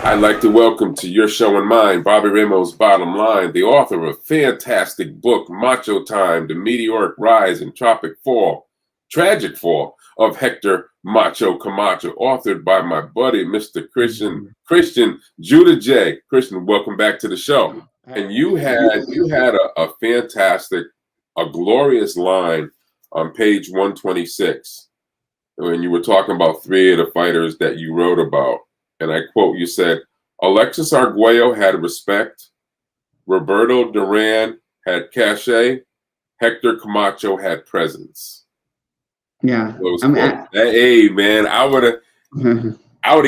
I'd like to welcome to your show and mine, Bobby Ramos, Bottom Line, the author of a fantastic book, Macho Time, The Meteoric Rise and Tragic Fall of Hector Macho Camacho, authored by my buddy, Mr. Christian Guidice. Christian, welcome back to the show. And you had a fantastic, a glorious line on page 126 when you were talking about three of the fighters that you wrote about. And I quote, you said, Alexis Arguello had respect, Roberto Duran had cachet, Hector Camacho had presence. Yeah. Hey, man, I would have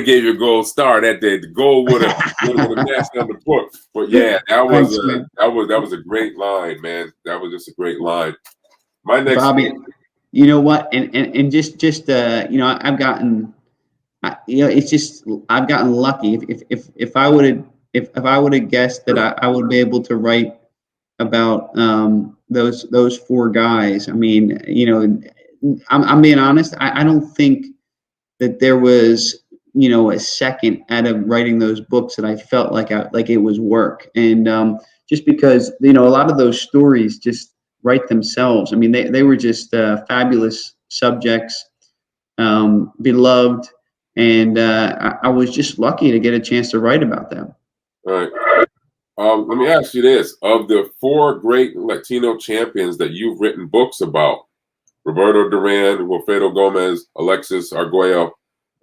gave you a gold star that day. The gold would have matched on the book. But yeah, that was a great line, man. That was just a great line. My next Bobby, you know what? And just you know, I've gotten I've gotten lucky. If I would have guessed that I would be able to write about those four guys. I mean, you know, I'm being honest. I don't think that there was, you know, a second out of writing those books that I felt like it was work. And just because, you know, a lot of those stories just write themselves. I mean, they were just fabulous subjects, beloved. And I was just lucky to get a chance to write about them. All right. Let me ask you this. Of the four great Latino champions that you've written books about, Roberto Duran, Wilfredo Gomez, Alexis Arguello,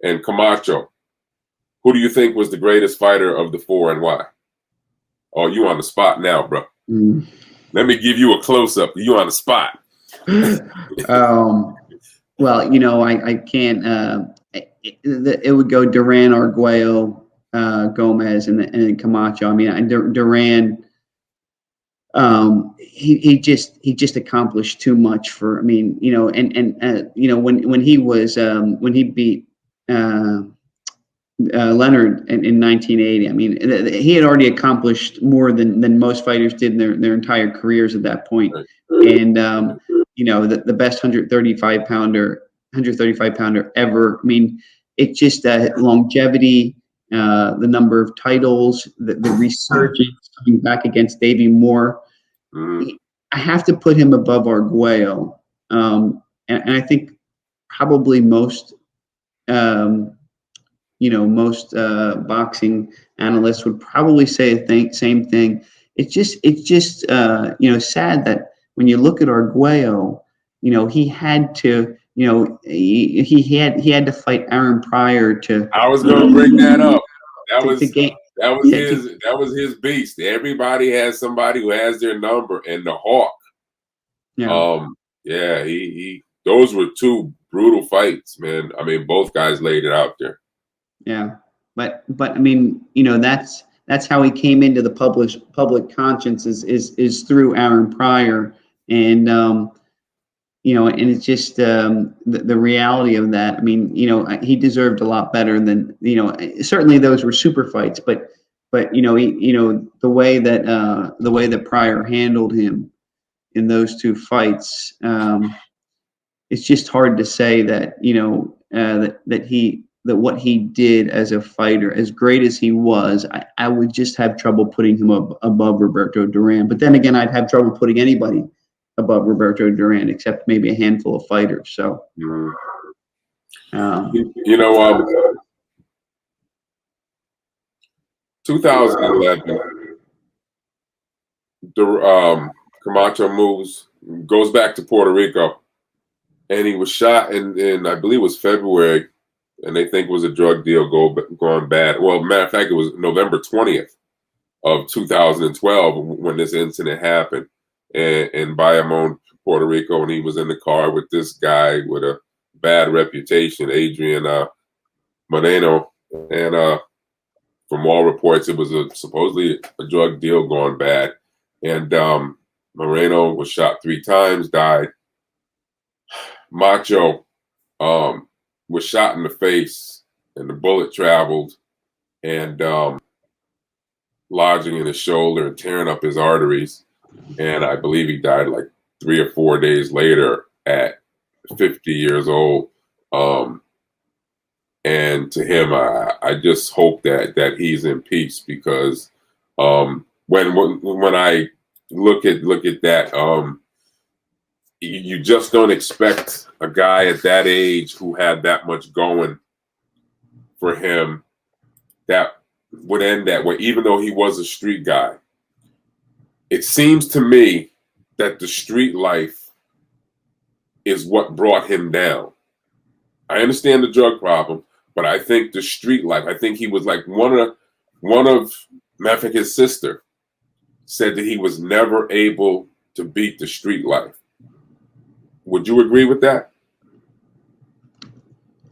and Camacho, who do you think was the greatest fighter of the four and why? Oh, you on the spot now, bro. Let me give you a close-up. You on the spot. Well, you know, I can't it would go Duran, Arguello, Gomez, and then Camacho. I mean, Duran, he just accomplished too much for. I mean, you know, and you know, when he beat Leonard in 1980. I mean, he had already accomplished more than most fighters did in their entire careers at that point. And you know, the best 135 pounder ever. I mean, it's just that longevity, the number of titles, the resurgence coming back against Davey Moore. I have to put him above Arguello, and I think probably most, you know, most boxing analysts would probably say the same thing. It's just you know, sad that when you look at Arguello, you know, he had to. You know, he had to fight Aaron Pryor to. I was going to bring that up. That was his beast. Everybody has somebody who has their number, and the Hawk. Yeah. Yeah. He. Those were two brutal fights, man. I mean, both guys laid it out there. Yeah, but I mean, you know, that's how he came into the public conscience is through Aaron Pryor, and you know, and it's just the reality of that. I mean, you know, he deserved a lot better than, you know, certainly those were super fights, but you know, the way that Pryor handled him in those two fights, it's just hard to say that, you know, that what he did as a fighter, as great as he was, I would just have trouble putting him above Roberto Duran. But then again, I'd have trouble putting anybody above Roberto Duran, except maybe a handful of fighters. So, you know, 2011, Camacho Moves goes back to Puerto Rico, and he was shot in I believe it was February, and they think it was a drug deal going bad. Well, matter of fact, it was November 20th of 2012 when this incident happened. In Bayamon, Puerto Rico, and he was in the car with this guy with a bad reputation, Adrian Moreno, and from all reports, it was supposedly a drug deal going bad, and Moreno was shot 3 times, died. Macho was shot in the face, and the bullet traveled and lodging in his shoulder and tearing up his arteries. And I believe he died like 3 or 4 days later at 50 years old. And to him, I just hope that he's in peace, because when I look at that, you just don't expect a guy at that age who had that much going for him that would end that way, even though he was a street guy. It seems to me that the street life is what brought him down. I understand the drug problem, but I think the street life, I think he was like one of I think his sister said that he was never able to beat the street life. Would you agree with that?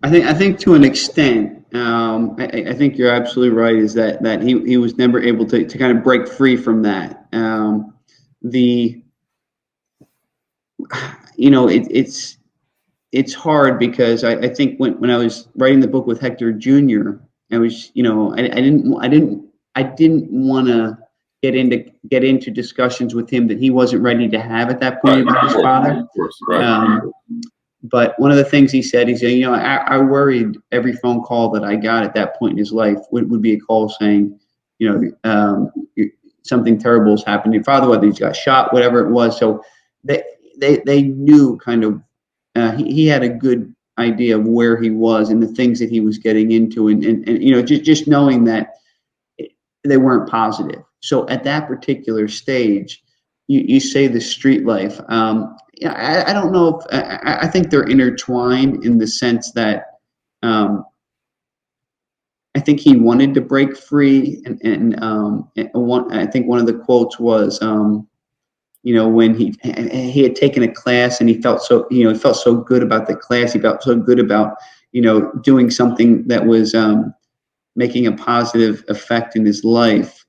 I think to an extent, I think you're absolutely right. Is that he was never able to kind of break free from that. The it's hard, because I think when I was writing the book with Hector Jr., I was I didn't want to get into discussions with him that he wasn't ready to have at that point about his father. Of course, right. But one of the things he said, I worried every phone call that I got at that point in his life would be a call saying, something terrible has happened to your father, whether he's got shot, whatever it was. So they knew kind of, he had a good idea of where he was and the things that he was getting into, and just knowing that they weren't positive. So at that particular stage, you say the street life. I don't know if I think they're intertwined in the sense that I think he wanted to break free, and I think one of the quotes was, when he had taken a class and he felt so good about the class, he felt so good about doing something that was making a positive effect in his life.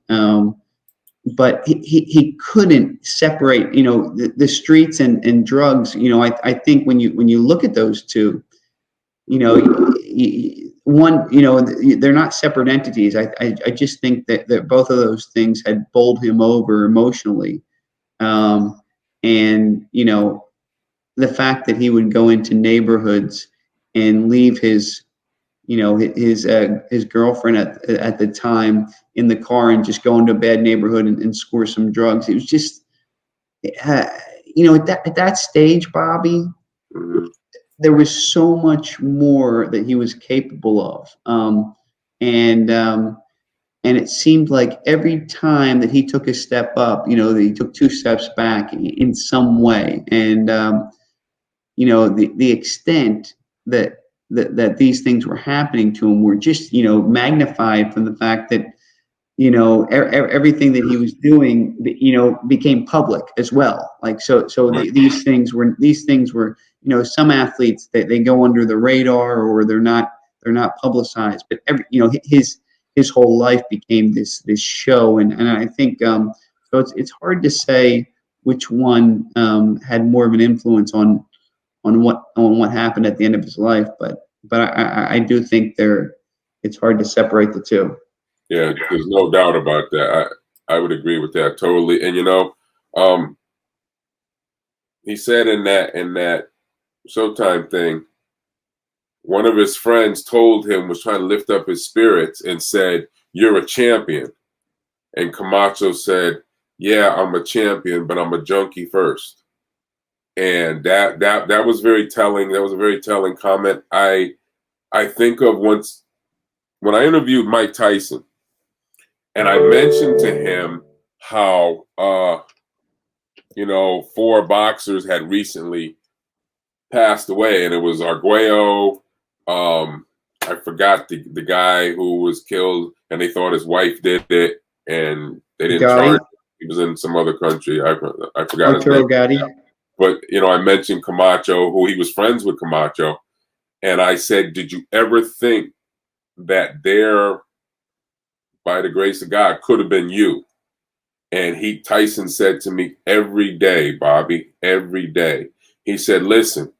But he couldn't separate, the streets and drugs. I think when you look at those two, one, they're not separate entities. I just think that both of those things had bowled him over emotionally. And the fact that he would go into neighborhoods and leave his girlfriend at the time in the car and just go into a bad neighborhood and score some drugs. It was just, at that stage, Bobby, there was so much more that he was capable of. And it seemed like every time that he took a step up, that he took two steps back in some way. And, the extent that these things were happening to him were just, magnified from the fact that, everything that he was doing, became public as well. Like, these things were, some athletes, they go under the radar, or they're not publicized, but his whole life became this show. And I think, so it's hard to say which one, had more of an influence on what happened at the end of his life, but I do think it's hard to separate the two. Yeah, there's no doubt about that. I would agree with that totally. And he said in that Showtime thing, one of his friends told him, was trying to lift up his spirits, and said, "You're a champion." And Camacho said, "Yeah, I'm a champion, but I'm a junkie first." And that was very telling. That was a very telling comment. I think of once when I interviewed Mike Tyson, and I mentioned to him how 4 boxers had recently passed away, and it was Arguello. I forgot the guy who was killed, and they thought his wife did it, and they didn't charge him. He was in some other country. I forgot his name. Guidice. But I mentioned Camacho, who he was friends with Camacho, and I said, "Did you ever think that there, by the grace of God, could have been you?" And Tyson said to me, "Every day, Bobby, every day." He said, "Listen,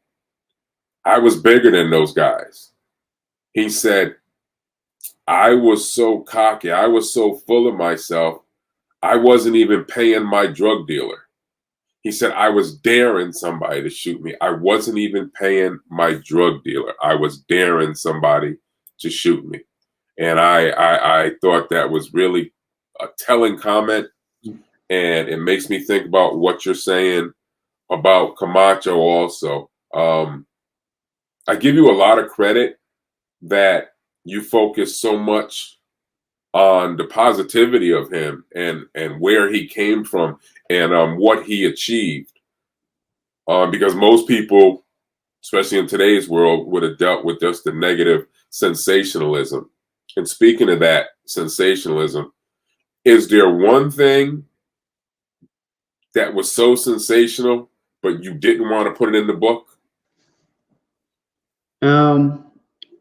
I was bigger than those guys." He said, "I was so cocky. I was so full of myself. I wasn't even paying my drug dealer." He said, "I was daring somebody to shoot me. I wasn't even paying my drug dealer. I was daring somebody to shoot me. And I thought that was really a telling comment. And it makes me think about what you're saying about Camacho also. I give you a lot of credit that you focus so much on the positivity of him and where he came from and what he achieved. Because most people, especially in today's world, would have dealt with just the negative sensationalism. And speaking of that sensationalism, is there one thing that was so sensational, but you didn't want to put it in the book?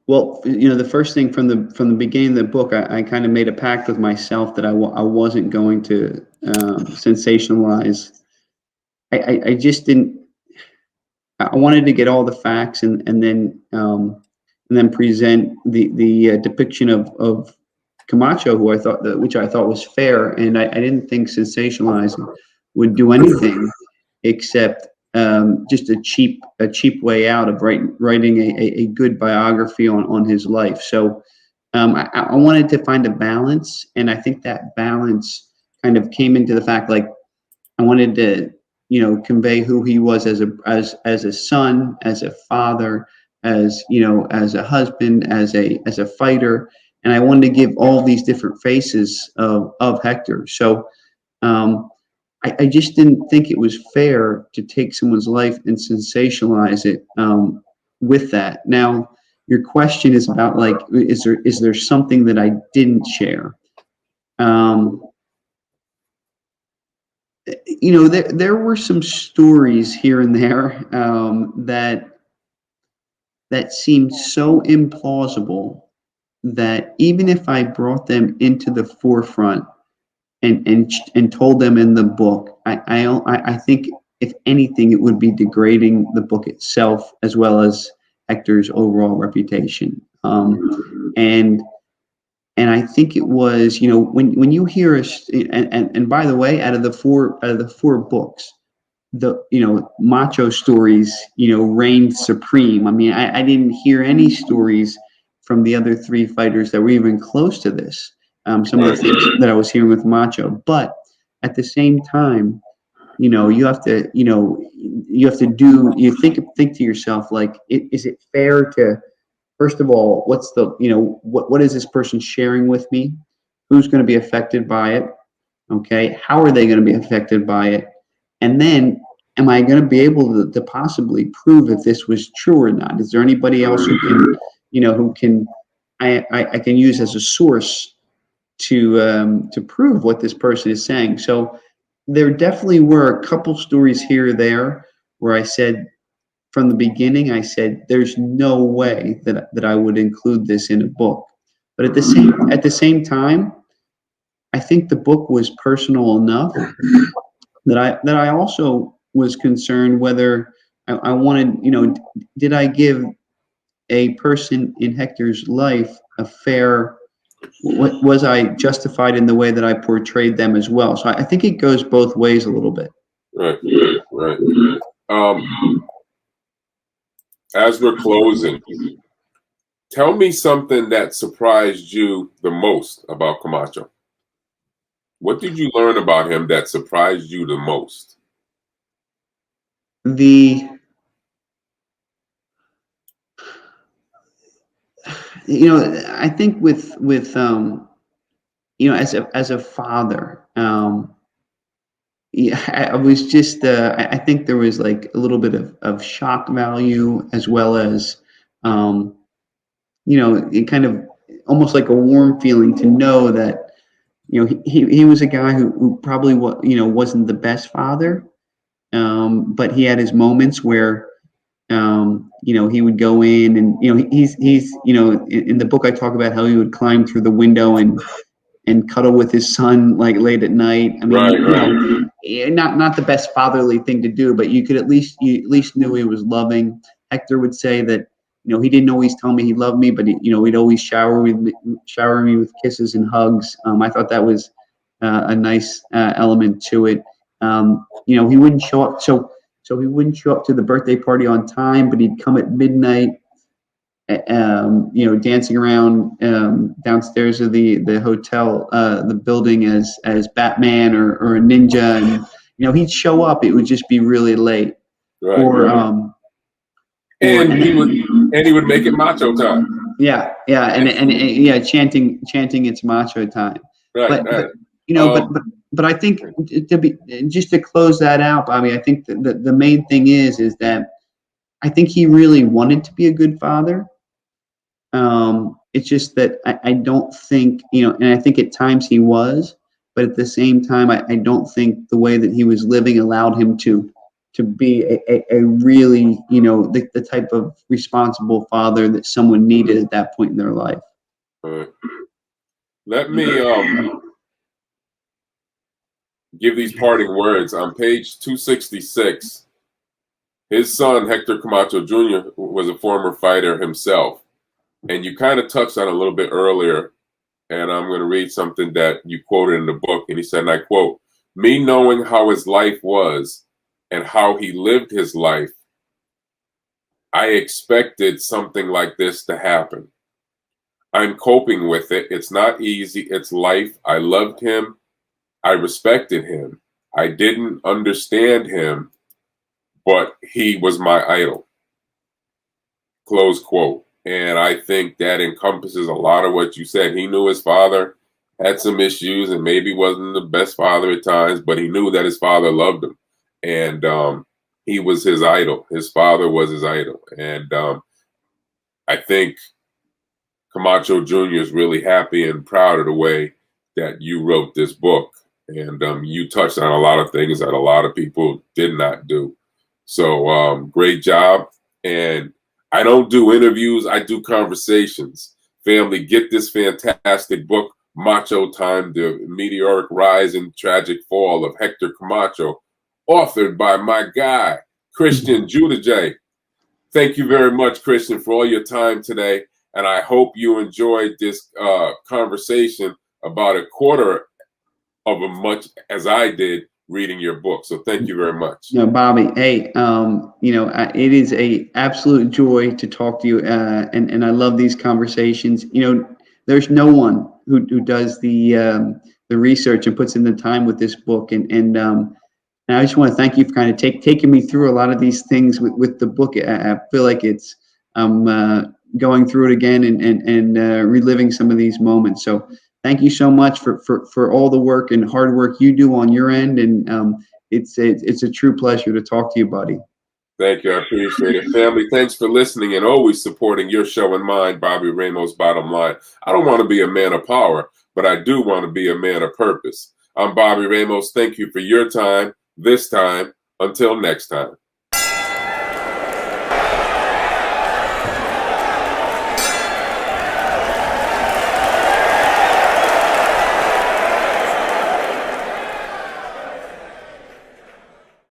Well, the first thing from the beginning of the book, I kind of made a pact with myself that I wasn't going to sensationalize. I just didn't. I wanted to get all the facts and then present the depiction of Camacho, which I thought was fair, and I didn't think sensationalizing would do anything except just a cheap way out of writing a good biography on his life. So I wanted to find a balance, and I think that balance kind of came into the fact, like, I wanted to convey who he was as a son, as a father, as as a husband, as a fighter, and I wanted to give all these different faces of Hector. So I just didn't think it was fair to take someone's life and sensationalize it with that. Now, your question is about, like, is there something that I didn't share? There were some stories here and there that seemed so implausible that even if I brought them into the forefront and told them in the book, I think, if anything, it would be degrading the book itself as well as Hector's overall reputation. And I think it was, when you hear us, and by the way, out of the four books, the macho stories reigned supreme. I mean, I didn't hear any stories from the other three fighters that were even close to this. Some of the things that I was hearing with Macho, but at the same time, you have to think to yourself, like, is it fair to, first of all, what's the what is this person sharing with me? Who's going to be affected by it? Okay, how are they going to be affected by it? And then, am I going to be able to possibly prove if this was true or not? Is there anybody else who can I can use as a source to prove what this person is saying? So there definitely were a couple stories here or there where I said, from the beginning, I said, there's no way that I would include this in a book. But at the same time, I think the book was personal enough that I also was concerned whether I wanted, did I give a person in Hector's life a fair, was I justified in the way that I portrayed them as well? So I think it goes both ways a little bit. Right. As we're closing, tell me something that surprised you the most about Camacho. What did you learn about him that surprised you the most? I think with as a father, I was just I think there was like a little bit of shock value, as well as it kind of almost like a warm feeling to know that he was a guy who probably wasn't the best father, but he had his moments where he would go in and he's in the book I talk about how he would climb through the window and cuddle with his son, like, late at night. I mean, not the best fatherly thing to do, but you at least knew he was loving. Hector would say that he didn't always tell me he loved me, but he'd always shower me with kisses and hugs. I thought that was a nice element to it. He wouldn't show up, so he wouldn't show up to the birthday party on time, but he'd come at midnight. you know, dancing around downstairs of the hotel, the building as Batman or a ninja, and you know, he'd show up. It would just be really late, Right. or and he would make it Macho Time. Yeah, and yeah, chanting it's Macho Time. Right. But you know, but I think to be just to close that out, Bobby, I think that the main thing is that I think he really wanted to be a good father. It's just that I don't think, you know, and I think at times he was, but at the same time, I don't think the way that he was living allowed him to be a really, you know, the type of responsible father that someone needed at that point in their life. All right. Let me give these parting words. On page 266, his son, Hector Camacho Jr., was a former fighter himself. And you kind of touched on it a little bit earlier, and I'm going to read something that you quoted in the book. And he said, and I quote, "Me knowing how his life was and how he lived his life, I expected something like this to happen. I'm coping with it. It's not easy. It's life. I loved him. I respected him. I didn't understand him, but he was my idol." Close quote. And I think that encompasses a lot of what you said. He knew his father had some issues and maybe wasn't the best father at times, but he knew that his father loved him. And he was his idol. His father was his idol. And I think Camacho Jr. is really happy and proud of the way that you wrote this book. And you touched on a lot of things that a lot of people did not do. So great job. And I don't do interviews. I do conversations. Family, get this fantastic book, Macho Time, The Meteoric Rise and Tragic Fall of Hector Camacho, authored by my guy, Christian Guidice. Thank you very much, Christian, for all your time today. And I hope you enjoyed this conversation about a quarter of as much as I did reading your book. So thank you very much. You know, Bobby, hey, you know, it is a absolute joy to talk to you, and I love these conversations. You know, there's no one who does the research and puts in the time with this book, and I just want to thank you for kind of taking me through a lot of these things with the book. I feel like it's going through it again and reliving some of these moments. So thank you so much for all the work and hard work you do on your end, and it's a true pleasure to talk to you, buddy. Thank you. I appreciate it. Family, thanks for listening and always supporting your show and mine, Bobby Ramos, Bottom Line. I don't want to be a man of power, but I do want to be a man of purpose. I'm Bobby Ramos. Thank you for your time this time. Until next time.